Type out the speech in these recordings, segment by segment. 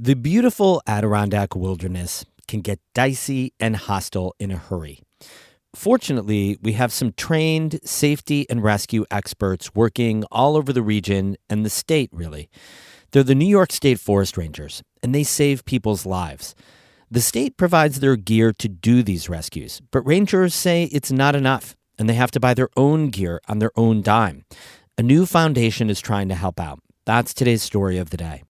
The beautiful Adirondack wilderness can get dicey and hostile in a hurry. Fortunately, we have some trained safety and rescue experts working all over the region and the state, really. They're the New York State Forest Rangers, and they save people's lives. The state provides their gear to do these rescues, but rangers say it's not enough, and they have to buy their own gear on their own dime. A new foundation is trying to help out. That's today's story of the day.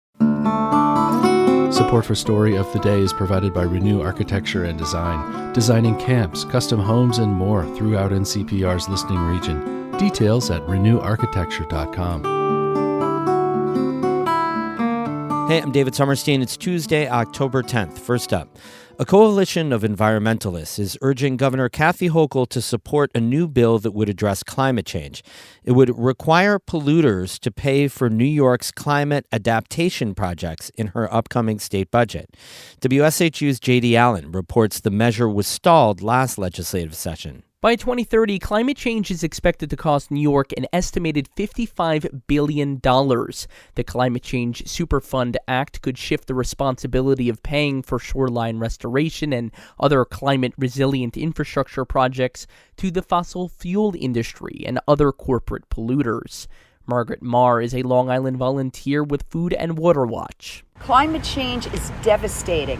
Support for Story of the Day is provided by Renew Architecture and Design, designing camps, custom homes, and more throughout NCPR's listening region. Details at renewarchitecture.com. Hey, I'm David Sommerstein. It's Tuesday, October 10th. First up, a coalition of environmentalists is urging Governor Kathy Hochul to support a new bill that would address climate change. It would require polluters to pay for New York's climate adaptation projects in her upcoming state budget. WSHU's J.D. Allen reports the measure was stalled last legislative session. By 2030, climate change is expected to cost New York an estimated $55 billion. The Climate Change Superfund Act could shift the responsibility of paying for shoreline restoration and other climate-resilient infrastructure projects to the fossil fuel industry and other corporate polluters. Margaret Marr is a Long Island volunteer with Food and Water Watch. Climate change is devastating.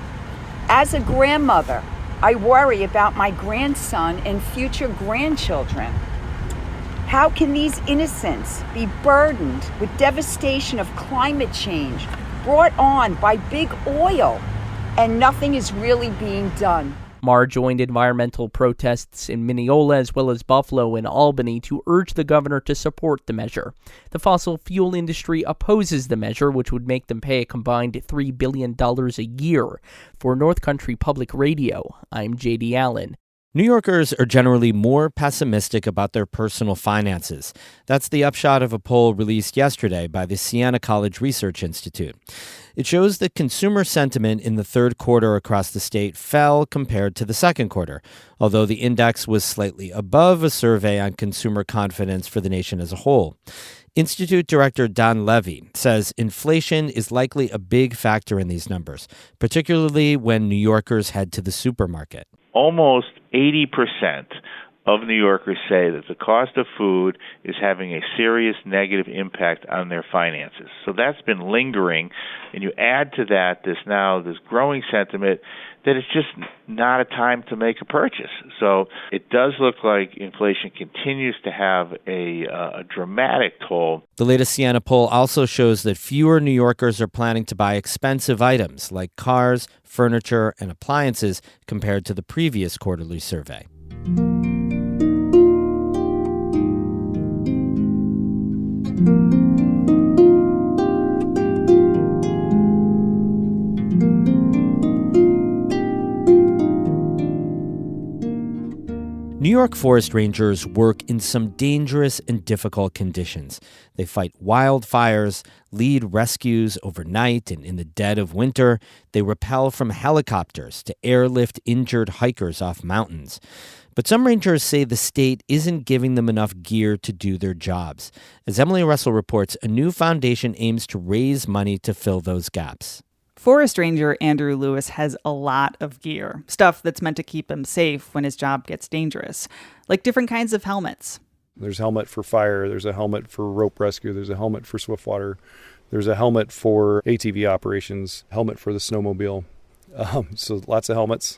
As a grandmother, I worry about my grandson and future grandchildren. How can these innocents be burdened with devastation of climate change brought on by big oil, and nothing is really being done? Marr joined environmental protests in Mineola as well as Buffalo and Albany to urge the governor to support the measure. The fossil fuel industry opposes the measure, which would make them pay a combined $3 billion a year. For North Country Public Radio, I'm J.D. Allen. New Yorkers are generally more pessimistic about their personal finances. That's the upshot of a poll released yesterday by the Siena College Research Institute. It shows that consumer sentiment in the third quarter across the state fell compared to the second quarter, although the index was slightly above a survey on consumer confidence for the nation as a whole. Institute Director Don Levy says inflation is likely a big factor in these numbers, particularly when New Yorkers head to the supermarket. Almost 80% of New Yorkers say that the cost of food is having a serious negative impact on their finances. So that's been lingering, and you add to that this growing sentiment that it's just not a time to make a purchase. So it does look like inflation continues to have a dramatic toll. The latest Siena poll also shows that fewer New Yorkers are planning to buy expensive items like cars, furniture, and appliances compared to the previous quarterly survey. New York Forest Rangers work in some dangerous and difficult conditions. They fight wildfires, lead rescues overnight and in the dead of winter. They rappel from helicopters to airlift injured hikers off mountains. But some rangers say the state isn't giving them enough gear to do their jobs. As Emily Russell reports, a new foundation aims to raise money to fill those gaps. Forest Ranger Andrew Lewis has a lot of gear, stuff that's meant to keep him safe when his job gets dangerous, like different kinds of helmets. There's a helmet for fire, there's a helmet for rope rescue, there's a helmet for swiftwater, there's a helmet for ATV operations, helmet for the snowmobile, so lots of helmets.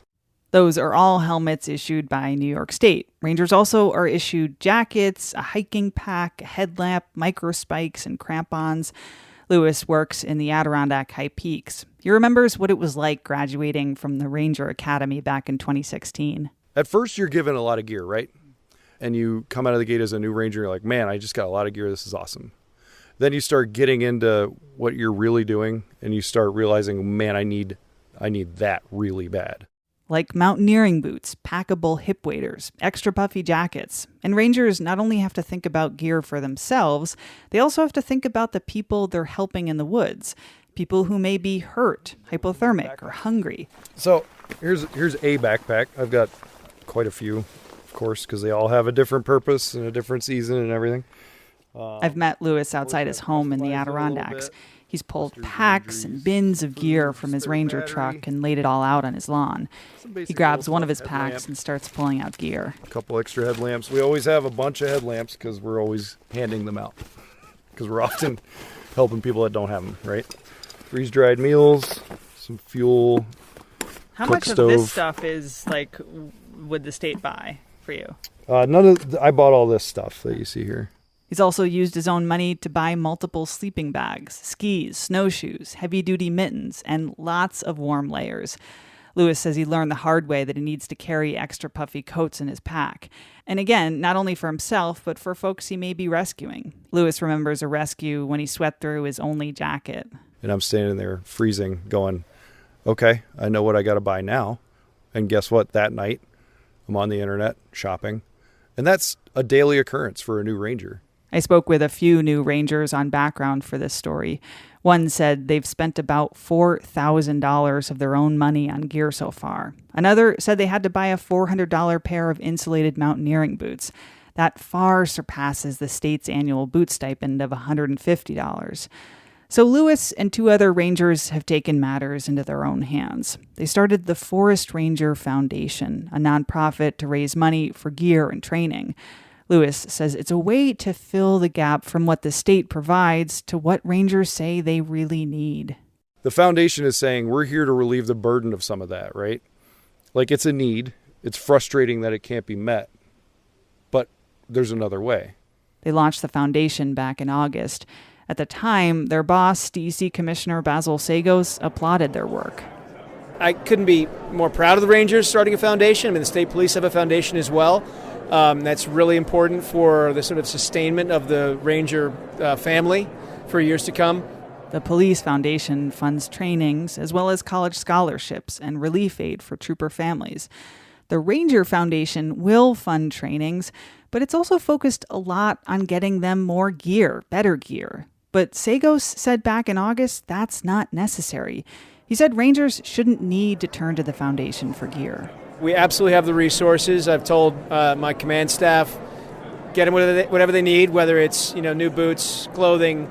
Those are all helmets issued by New York State. Rangers also are issued jackets, a hiking pack, a headlamp, microspikes, and crampons. Lewis works in the Adirondack High Peaks. He remembers what it was like graduating from the Ranger Academy back in 2016. At first, you're given a lot of gear, right? And you come out of the gate as a new Ranger, you're like, man, I just got a lot of gear. This is awesome. Then you start getting into what you're really doing, and you start realizing, man, I need that really bad. Like mountaineering boots, packable hip waders, extra puffy jackets. And Rangers not only have to think about gear for themselves, they also have to think about the people they're helping in the woods. People who may be hurt, hypothermic, or hungry. So here's a backpack. I've got quite a few, of course, because they all have a different purpose and a different season and everything. I've met Lewis outside his home in the Adirondacks. He's pulled packs and bins of gear from his Ranger truck and laid it all out on his lawn. He grabs one of his packs and starts pulling out gear. A couple extra headlamps. We always have a bunch of headlamps because we're always handing them out. Because we're often helping people that don't have them, right? Freeze-dried meals, some fuel. How cook much stove. of this stuff is would the state buy for you? I bought all this stuff that you see here. He's also used his own money to buy multiple sleeping bags, skis, snowshoes, heavy-duty mittens, and lots of warm layers. Lewis says he learned the hard way that he needs to carry extra puffy coats in his pack. And again, not only for himself, but for folks he may be rescuing. Lewis remembers a rescue when he sweat through his only jacket. And I'm standing there freezing going, okay, I know what I got to buy now. And guess what? That night, I'm on the internet shopping. And that's a daily occurrence for a new Ranger. I spoke with a few new Rangers on background for this story. One said they've spent about $4,000 of their own money on gear so far. Another said they had to buy a $400 pair of insulated mountaineering boots. That far surpasses the state's annual boot stipend of $150. So Lewis and two other Rangers have taken matters into their own hands. They started the Forest Ranger Foundation, a nonprofit to raise money for gear and training. Lewis says it's a way to fill the gap from what the state provides to what Rangers say they really need. The foundation is saying we're here to relieve the burden of some of that, right? Like it's a need. It's frustrating that it can't be met, but there's another way. They launched the foundation back in August. At the time, their boss, DEC Commissioner Basil Sagos, applauded their work. I couldn't be more proud of the Rangers starting a foundation. I mean, the state police have a foundation as well. That's really important for the sort of sustainment of the Ranger family for years to come. The Police Foundation funds trainings as well as college scholarships and relief aid for trooper families. The Ranger Foundation will fund trainings, but it's also focused a lot on getting them more gear, better gear. But Sagos said back in August that's not necessary. He said Rangers shouldn't need to turn to the foundation for gear. We absolutely have the resources. I've told my command staff, get them whatever they need, whether it's new boots, clothing,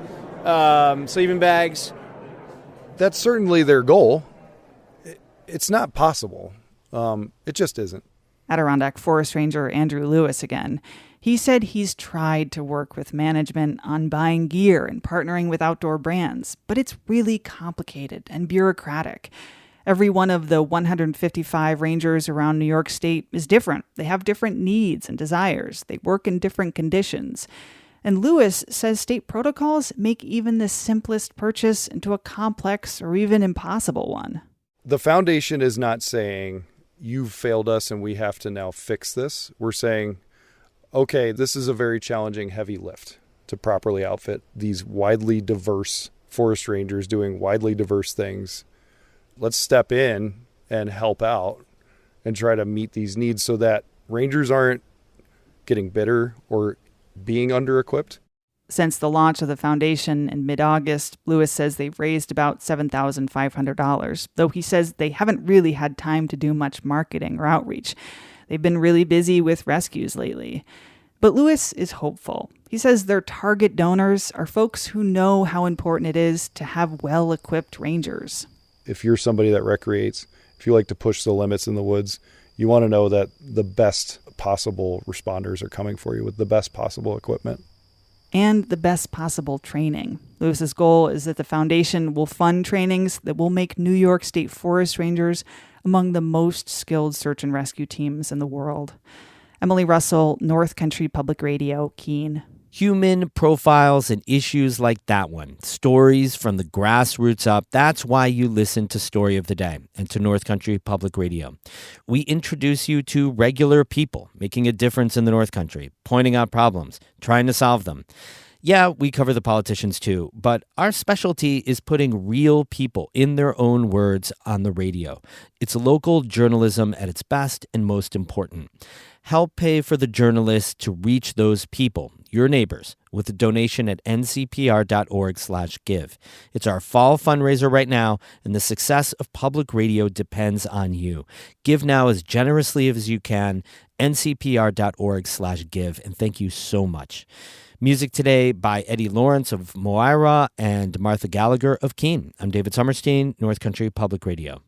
sleeping bags. That's certainly their goal. It's not possible. It just isn't. Adirondack Forest Ranger Andrew Lewis again. He said he's tried to work with management on buying gear and partnering with outdoor brands, but it's really complicated and bureaucratic. Every one of the 155 Rangers around New York State is different. They have different needs and desires. They work in different conditions. And Lewis says state protocols make even the simplest purchase into a complex or even impossible one. The foundation is not saying, you've failed us and we have to now fix this. We're saying, okay, this is a very challenging, heavy lift to properly outfit these widely diverse forest rangers doing widely diverse things. Let's step in and help out and try to meet these needs so that rangers aren't getting bitter or being under-equipped. Since the launch of the foundation in mid-August, Lewis says they've raised about $7,500, though he says they haven't really had time to do much marketing or outreach. They've been really busy with rescues lately. But Lewis is hopeful. He says their target donors are folks who know how important it is to have well-equipped rangers. If you're somebody that recreates, if you like to push the limits in the woods, you want to know that the best possible responders are coming for you with the best possible equipment. And the best possible training. Lewis's goal is that the foundation will fund trainings that will make New York State Forest Rangers among the most skilled search and rescue teams in the world. Emily Russell, North Country Public Radio, Keene. Human profiles and issues like that one. Stories from the grassroots up. That's why you listen to Story of the Day and to North Country Public Radio. We introduce you to regular people making a difference in the North Country, pointing out problems, trying to solve them. Yeah, we cover the politicians too, but our specialty is putting real people in their own words on the radio. It's local journalism at its best and most important. Help pay for the journalists to reach those people, your neighbors, with a donation at ncpr.org/give. It's our fall fundraiser right now, and the success of public radio depends on you. Give now as generously as you can, ncpr.org/give, and thank you so much. Music today by Eddie Lawrence of Moira and Martha Gallagher of Keene. I'm David Summerstein, North Country Public Radio.